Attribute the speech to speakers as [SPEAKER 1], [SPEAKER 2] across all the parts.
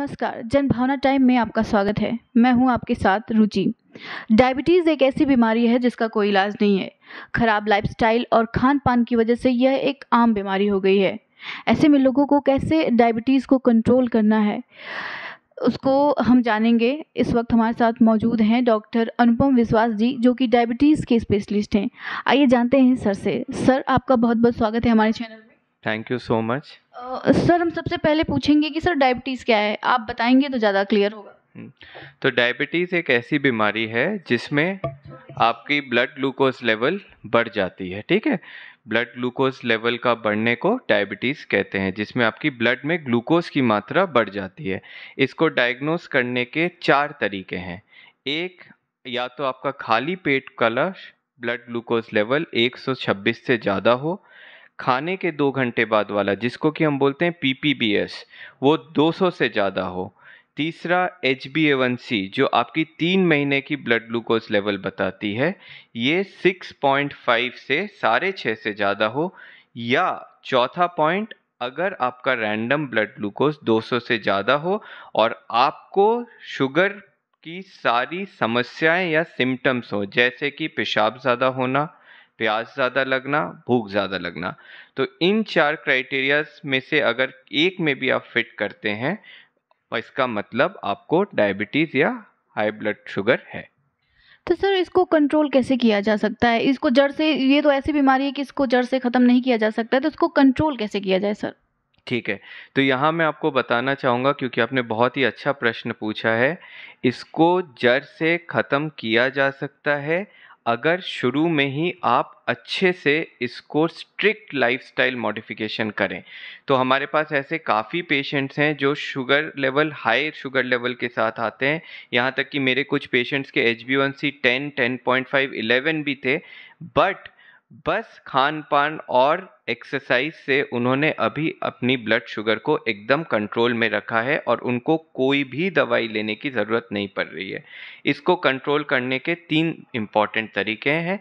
[SPEAKER 1] नमस्कार, जनभावना टाइम में आपका स्वागत है। मैं हूं आपके साथ रुचि। डायबिटीज़ एक ऐसी बीमारी है जिसका कोई इलाज नहीं है। खराब लाइफस्टाइल और खान-पान की वजह से यह एक आम बीमारी हो गई है। ऐसे में लोगों को कैसे डायबिटीज़ को कंट्रोल करना है, उसको हम जानेंगे। इस वक्त हमारे साथ मौजूद हैं डॉक्टर अनुपम विश्वास जी, जो कि डायबिटीज़ के स्पेशलिस्ट हैं। आइए जानते हैं सर से। सर, आपका बहुत-बहुत स्वागत है हमारे चैनल में।
[SPEAKER 2] Thank you so much.
[SPEAKER 1] Sir, हम सबसे पहले पूछेंगे कि सर डायबिटीज़ क्या है? आप बताएंगे तो ज़्यादा क्लियर होगा।
[SPEAKER 2] तो डायबिटीज़ एक ऐसी बीमारी है जिसमें आपकी ब्लड ग्लूकोज लेवल बढ़ जाती है, ठीक है। ब्लड ग्लूकोज लेवल का बढ़ने को डायबिटीज़ कहते हैं, जिसमें आपकी ब्लड में ग्लूकोज की मात्रा बढ़ जाती है। इसको डायग्नोस करने के 4 तरीके हैं। एक, या तो आपका खाली पेट वाला ब्लड ग्लूकोज लेवल 126 से ज़्यादा हो। खाने के 2 घंटे बाद वाला, जिसको कि हम बोलते हैं पीपीबीएस, वो 200 से ज़्यादा हो। तीसरा, HbA1c, जो आपकी 3 महीने की ब्लड ग्लूकोज लेवल बताती है, ये 6.5 से 6.5 से ज़्यादा हो। या चौथा पॉइंट, अगर आपका रैंडम ब्लड ग्लूकोज 200 से ज़्यादा हो और आपको शुगर की सारी समस्याएं या सिम्टम्स हो, जैसे कि पेशाब ज़्यादा होना, प्यास ज़्यादा लगना, भूख ज़्यादा लगना। तो इन 4 क्राइटेरियाज में से अगर एक में भी आप फिट करते हैं, इसका मतलब आपको डायबिटीज़ या हाई ब्लड शुगर है।
[SPEAKER 1] तो सर, इसको कंट्रोल कैसे किया जा सकता है? इसको जड़ से, ये तो ऐसी बीमारी है कि इसको जड़ से ख़त्म नहीं किया जा सकता है, तो इसको कंट्रोल कैसे किया जाए सर?
[SPEAKER 2] ठीक है, तो यहाँ मैं आपको बताना चाहूँगा, क्योंकि आपने बहुत ही अच्छा प्रश्न पूछा है। इसको जड़ से ख़त्म किया जा सकता है अगर शुरू में ही आप अच्छे से इसको स्ट्रिक्ट लाइफस्टाइल मॉडिफिकेशन करें। तो हमारे पास ऐसे काफ़ी पेशेंट्स हैं जो sugar level, high sugar level के साथ आते हैं। यहाँ तक कि मेरे कुछ पेशेंट्स के HbA1c 10, 10.5, 11 भी थे, बट बस खान-पान और एक्सरसाइज से उन्होंने अभी अपनी ब्लड शुगर को एकदम कंट्रोल में रखा है और उनको कोई भी दवाई लेने की ज़रूरत नहीं पड़ रही है। इसको कंट्रोल करने के 3 इम्पॉर्टेंट तरीके हैं।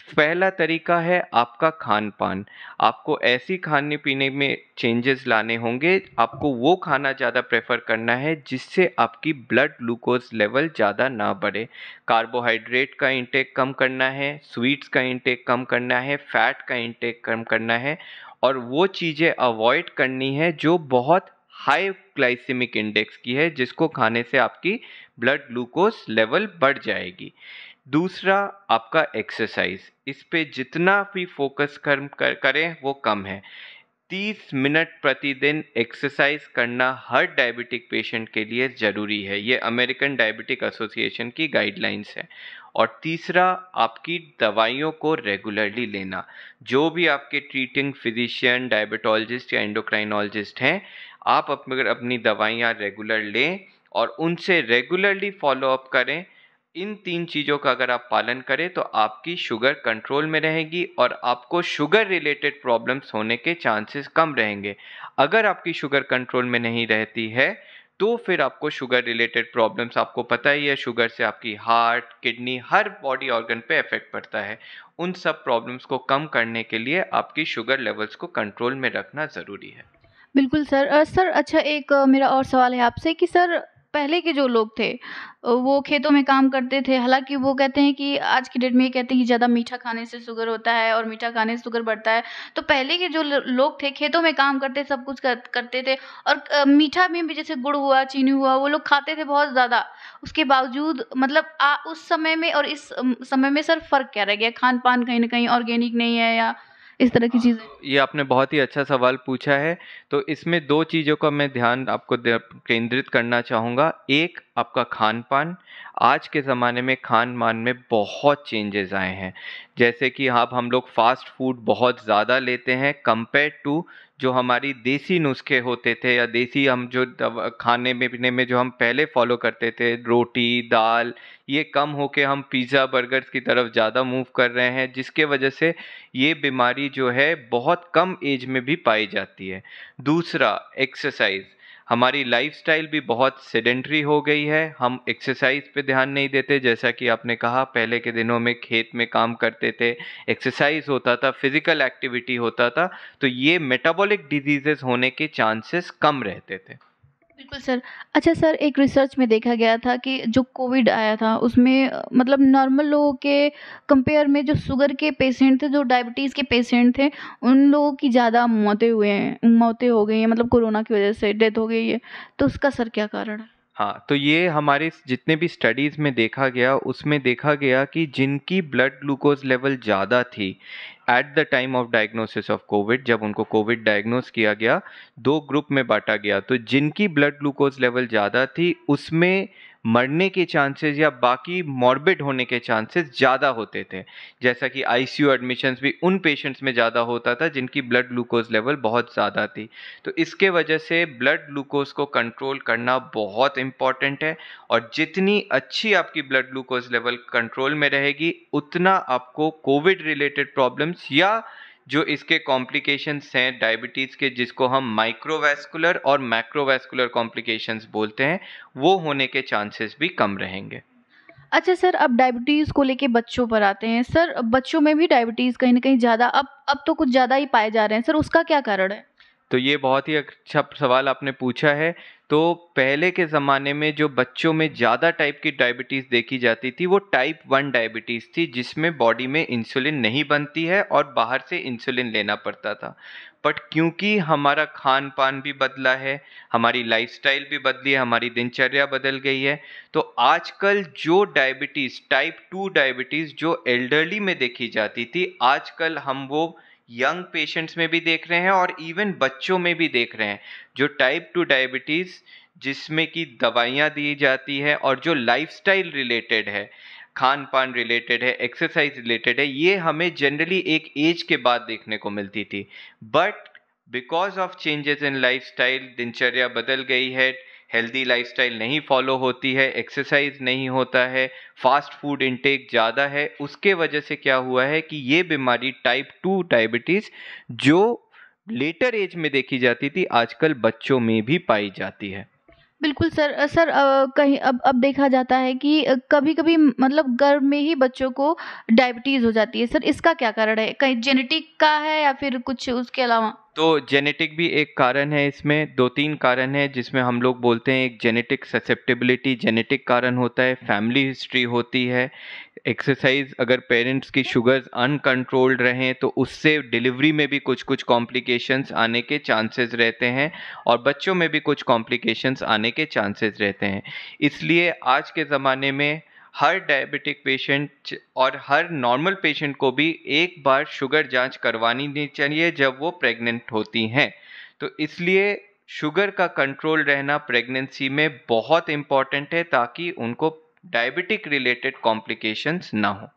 [SPEAKER 2] पहला तरीका है आपका खान-पान। आपको ऐसी खाने-पीने में चेंजेस लाने होंगे, आपको वो खाना ज़्यादा प्रेफ़र करना है जिससे आपकी ब्लड ग्लूकोज़ लेवल ज़्यादा ना बढ़े। कार्बोहाइड्रेट का इंटेक कम करना है, स्वीट्स का इंटेक कम करना है, फैट का इंटेक कम करना है, और वो चीज़ें अवॉइड करनी है जो बहुत हाई ग्लाइसेमिक इंडेक्स की है, जिसको खाने से आपकी ब्लड ग्लूकोज लेवल बढ़ जाएगी। दूसरा, आपका एक्सरसाइज। इस पे जितना भी फोकस करें वो कम है। 30 मिनट प्रतिदिन एक्सरसाइज करना हर डायबिटिक पेशेंट के लिए ज़रूरी है। ये अमेरिकन डायबिटिक एसोसिएशन की गाइडलाइंस है। और तीसरा, आपकी दवाइयों को रेगुलरली लेना। जो भी आपके ट्रीटिंग फिजिशियन, डायबिटोलॉजिस्ट या एंडोक्राइनोलॉजिस्ट हैं, आप अगर अपनी दवाइयाँ रेगुलर लें और उनसे रेगुलरली फॉलो अप करें, इन 3 चीज़ों का अगर आप पालन करें तो आपकी शुगर कंट्रोल में रहेगी और आपको शुगर रिलेटेड प्रॉब्लम्स होने के चांसेस कम रहेंगे। अगर आपकी शुगर कंट्रोल में नहीं रहती है तो फिर आपको शुगर रिलेटेड प्रॉब्लम्स, आपको पता ही है, शुगर से आपकी हार्ट, किडनी, हर बॉडी ऑर्गन पे इफेक्ट पड़ता है। उन सब प्रॉब्लम्स को कम करने के लिए आपकी शुगर लेवल्स को कंट्रोल में रखना ज़रूरी है।
[SPEAKER 1] बिल्कुल सर। सर, अच्छा, एक मेरा और सवाल है आपसे कि सर, पहले के जो लोग थे, वो खेतों में काम करते थे। हालाँकि वो कहते हैं कि आज की डेट में ये कहते हैं कि ज़्यादा मीठा खाने से शुगर होता है और मीठा खाने से शुगर बढ़ता है। तो पहले के जो ल लोग थे, खेतों में काम करते, सब कुछ करते थे, और मीठा में भी जैसे गुड़ हुआ, चीनी हुआ, वो लोग खाते थे बहुत ज़्यादा। उसके बावजूद मतलब उस समय में और इस समय में सर फ़र्क क्या रह गया? खान-पान कहीं न कहीं ऑर्गेनिक नहीं है या इस तरह की चीज़ें?
[SPEAKER 2] ये आपने बहुत ही अच्छा सवाल पूछा है। तो इसमें 2 चीज़ों का मैं ध्यान आपको केंद्रित करना चाहूँगा। एक, आपका खान-पान। आज के ज़माने में खान-पान में बहुत चेंजेस आए हैं। जैसे कि अब हम लोग फ़ास्ट फूड बहुत ज़्यादा लेते हैं कंपेयर टू जो हमारी देसी नुस्खे होते थे, या देसी हम जो खाने में पीने में जो हम पहले फ़ॉलो करते थे, रोटी, दाल, ये कम होके हम पिज़्ज़ा, बर्गर्स की तरफ ज़्यादा मूव कर रहे हैं, जिसके वजह से ये बीमारी जो है बहुत कम एज में भी पाई जाती है। दूसरा, एक्सरसाइज। हमारी लाइफस्टाइल भी बहुत सेडेंटरी हो गई है। हम एक्सरसाइज पे ध्यान नहीं देते। जैसा कि आपने कहा, पहले के दिनों में खेत में काम करते थे, एक्सरसाइज होता था, फिजिकल एक्टिविटी होता था, तो ये मेटाबॉलिक डिजीजेस होने के चांसेस कम रहते थे।
[SPEAKER 1] बिल्कुल सर। अच्छा सर, एक रिसर्च में देखा गया था कि जो कोविड आया था उसमें मतलब नॉर्मल लोगों के कंपेयर में जो शुगर के पेशेंट थे, जो डायबिटीज़ के पेशेंट थे, उन लोगों की ज़्यादा मौतें हो गई हैं, मतलब कोरोना की वज़ह से डेथ हो गई है। तो उसका सर क्या कारण है?
[SPEAKER 2] हाँ, तो ये हमारे जितने भी स्टडीज़ में देखा गया, उसमें देखा गया कि जिनकी ब्लड ग्लूकोज़ लेवल ज़्यादा थी at the time of diagnosis of Covid, जब उनको कोविड डायग्नोस किया गया, 2 ग्रुप में बाँटा गया। तो जिनकी ब्लड ग्लूकोज़ लेवल ज़्यादा थी, उसमें मरने के चांसेस या बाकी मॉर्बिड होने के चांसेस ज़्यादा होते थे। जैसा कि आईसीयू एडमिशन्स भी उन पेशेंट्स में ज़्यादा होता था जिनकी ब्लड ग्लूकोज़ लेवल बहुत ज़्यादा थी। तो इसके वजह से ब्लड ग्लूकोज़ को कंट्रोल करना बहुत इम्पॉर्टेंट है, और जितनी अच्छी आपकी ब्लड ग्लूकोज़ लेवल कंट्रोल में रहेगी, उतना आपको कोविड रिलेटेड प्रॉब्लम्स या जो इसके कॉम्प्लिकेशंस हैं डायबिटीज़ के, जिसको हम माइक्रोवैस्कुलर और मैक्रोवैस्कुलर कॉम्प्लिकेशंस बोलते हैं, वो होने के चांसेस भी कम रहेंगे।
[SPEAKER 1] अच्छा सर, अब डायबिटीज़ को लेके बच्चों पर आते हैं। सर, बच्चों में भी डायबिटीज़ कहीं न कहीं ज़्यादा अब तो कुछ ज़्यादा ही पाए जा रहे हैं। सर, उसका क्या कारण है?
[SPEAKER 2] तो ये बहुत ही अच्छा सवाल आपने पूछा है। तो पहले के ज़माने में जो बच्चों में ज़्यादा टाइप की डायबिटीज़ देखी जाती थी, वो टाइप 1 डायबिटीज़ थी, जिसमें बॉडी में इंसुलिन नहीं बनती है और बाहर से इंसुलिन लेना पड़ता था। बट क्योंकि हमारा खान-पान भी बदला है, हमारी लाइफ़स्टाइल भी बदली है, हमारी दिनचर्या बदल गई है, तो आजकल जो डायबिटीज़, टाइप 2 डायबिटीज़ जो एल्डरली में देखी जाती थी, आजकल हम वो यंग पेशेंट्स में भी देख रहे हैं और इवन बच्चों में भी देख रहे हैं। जो टाइप 2 डायबिटीज़ जिसमें कि दवाइयाँ दी जाती हैं और जो लाइफ़स्टाइल रिलेटेड है, खान-पान रिलेटेड है, एक्सरसाइज़ रिलेटेड है, ये हमें जनरली एक एज के बाद देखने को मिलती थी। But because of changes in lifestyle, दिनचर्या बदल गई है, हेल्दी लाइफ़स्टाइल नहीं फ़ॉलो होती है, एक्सरसाइज़ नहीं होता है, फ़ास्ट फूड इंटेक ज़्यादा है, उसके वजह से क्या हुआ है कि ये बीमारी टाइप 2 डायबिटीज़ जो लेटर एज में देखी जाती थी, आजकल बच्चों में भी पाई जाती है।
[SPEAKER 1] बिल्कुल सर। सर, कहीं अब देखा जाता है कि कभी-कभी मतलब गर्भ में ही बच्चों को डायबिटीज़ हो जाती है। सर, इसका क्या कारण है? कहीं जेनेटिक का है या फिर कुछ उसके अलावा?
[SPEAKER 2] तो जेनेटिक भी एक कारण है इसमें, 2-3 कारण हैं जिसमें हम लोग बोलते हैं। एक जेनेटिक ससेप्टेबिलिटी जेनेटिक कारण होता है, फैमिली हिस्ट्री होती है, एक्सरसाइज़ अगर पेरेंट्स की शुगर्स अनकंट्रोल्ड रहें तो उससे डिलीवरी में भी कुछ-कुछ कॉम्प्लिकेशंस आने के चांसेस रहते हैं, और बच्चों में भी कुछ कॉम्प्लिकेशंस आने के चांसेस रहते हैं। इसलिए आज के ज़माने में हर डायबिटिक पेशेंट और हर नॉर्मल पेशेंट को भी एक बार शुगर जांच करवानी नहीं चाहिए जब वो प्रेग्नेंट होती हैं। तो इसलिए शुगर का कंट्रोल रहना प्रेगनेंसी में बहुत इम्पॉर्टेंट है, ताकि उनको डायबिटिक रिलेटेड कॉम्प्लिकेशंस ना हो।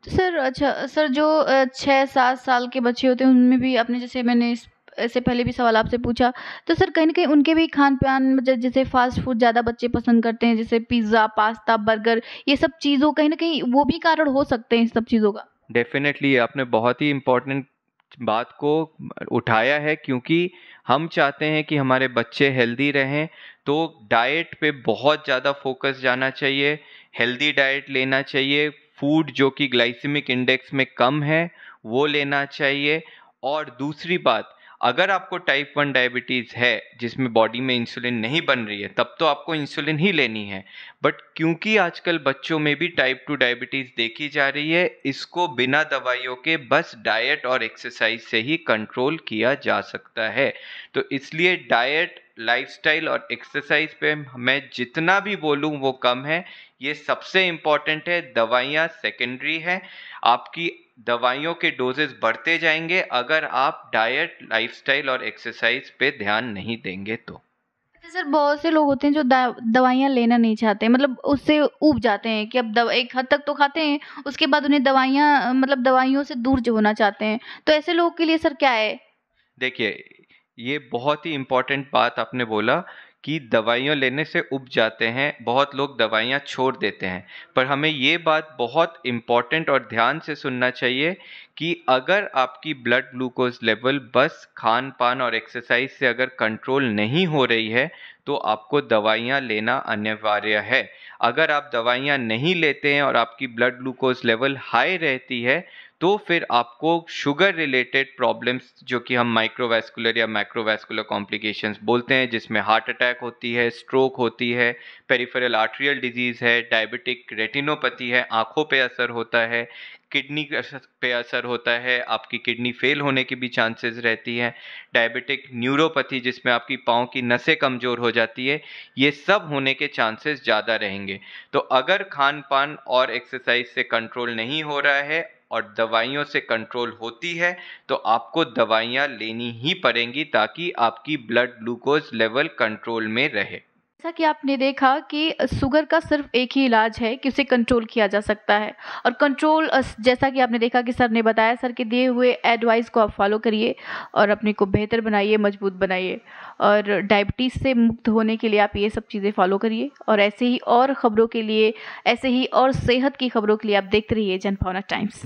[SPEAKER 1] तो सर, अच्छा सर, जो 6-7 साल के बच्चे होते हैं उनमें भी आपने, जैसे मैंने इससे पहले भी सवाल आपसे पूछा, तो सर कहीं न कहीं उनके भी खान-पान जैसे फ़ास्ट फ़ूड ज़्यादा बच्चे पसंद करते हैं, जैसे पिज़्ज़ा, पास्ता, बर्गर, ये सब चीज़ों कहीं न कहीं वो भी कारण हो सकते हैं इन सब चीज़ों का?
[SPEAKER 2] डेफ़िनेटली आपने बहुत ही इम्पोर्टेंट बात को उठाया है, क्योंकि हम चाहते हैं कि हमारे बच्चे हेल्दी रहें, तो डाइट पे बहुत ज़्यादा फ़ोकस जाना चाहिए, हेल्दी डाइट लेना चाहिए, फूड जो कि ग्लाइसेमिक इंडेक्स में कम है, वो लेना चाहिए। और दूसरी बात, अगर आपको टाइप 1 डायबिटीज़ है, जिसमें बॉडी में इंसुलिन नहीं बन रही है, तब तो आपको इंसुलिन ही लेनी है। बट क्योंकि आजकल बच्चों में भी टाइप 2 डायबिटीज़ देखी जा रही है, इसको बिना दवाइयों के बस डाइट और एक्सरसाइज से ही कंट्रोल किया जा सकता है। तो इसलिए डाइट, लाइफ़स्टाइल और एक्सरसाइज पे मैं जितना भी बोलूँ वो कम है। ये सबसे इम्पोर्टेंट है, दवाइयाँ सेकेंडरी हैं। आपकी दवाइयों के डोजेज़ बढ़ते जाएँगे अगर आप डाइट, लाइफ़स्टाइल और एक्सरसाइज पे ध्यान नहीं देंगे तो।
[SPEAKER 1] अच्छा सर, बहुत से लोग होते हैं जो दवाइयाँ लेना नहीं चाहते, मतलब उससे ऊब जाते हैं कि अब दवा एक हद तक तो खाते हैं, उसके बाद उन्हें दवाइयाँ मतलब दवाइयों से दूर जो होना चाहते हैं। तो ऐसे लोगों के लिए सर क्या है?
[SPEAKER 2] देखिए, ये बहुत ही इम्पोर्टेंट बात आपने बोला कि दवाइयाँ लेने से ऊब जाते हैं, बहुत लोग दवाइयाँ छोड़ देते हैं। पर हमें ये बात बहुत इम्पोर्टेंट और ध्यान से सुनना चाहिए कि अगर आपकी ब्लड ग्लूकोज़ लेवल बस खान-पान और एक्सरसाइज से अगर कंट्रोल नहीं हो रही है, तो आपको दवाइयाँ लेना अनिवार्य है। अगर आप दवाइयाँ नहीं लेते हैं और आपकी ब्लड ग्लूकोज़ लेवल हाई रहती है, तो फिर आपको शुगर रिलेटेड प्रॉब्लम्स जो कि हम माइक्रोवैस्कुलर या मैक्रोवैस्कुलर कॉम्प्लिकेशंस बोलते हैं, जिसमें हार्ट अटैक होती है, स्ट्रोक होती है, पेरिफेरल आर्टरियल डिजीज़ है, डायबिटिक रेटिनोपैथी है, आँखों पे असर होता है, किडनी पे असर होता है, आपकी किडनी फेल होने की भी चांसेस रहती हैं, डायबिटिक न्यूरोपैथी जिसमें आपकी पाँव की नसें कमज़ोर हो जाती है, ये सब होने के चांसेस ज़्यादा रहेंगे। तो अगर खान-पान और एक्सरसाइज से कंट्रोल नहीं हो रहा है और दवाइयों से कंट्रोल होती है, तो आपको दवाइयाँ लेनी ही पड़ेंगी ताकि आपकी ब्लड ग्लूकोज़ लेवल कंट्रोल में रहे।
[SPEAKER 1] जैसा कि आपने देखा कि शुगर का सिर्फ एक ही इलाज है कि उसे कंट्रोल किया जा सकता है और कंट्रोल जैसा कि आपने देखा कि सर ने बताया, सर के दिए हुए एडवाइस को आप फॉलो करिए और अपने को बेहतर बनाइए, मजबूत बनाइए और डायबिटीज़ से मुक्त होने के लिए आप ये सब चीज़ें फॉलो करिए। और ऐसे ही और ख़बरों के लिए, ऐसे ही और सेहत की ख़बरों के लिए आप देखते रहिए जनभावना टाइम्स।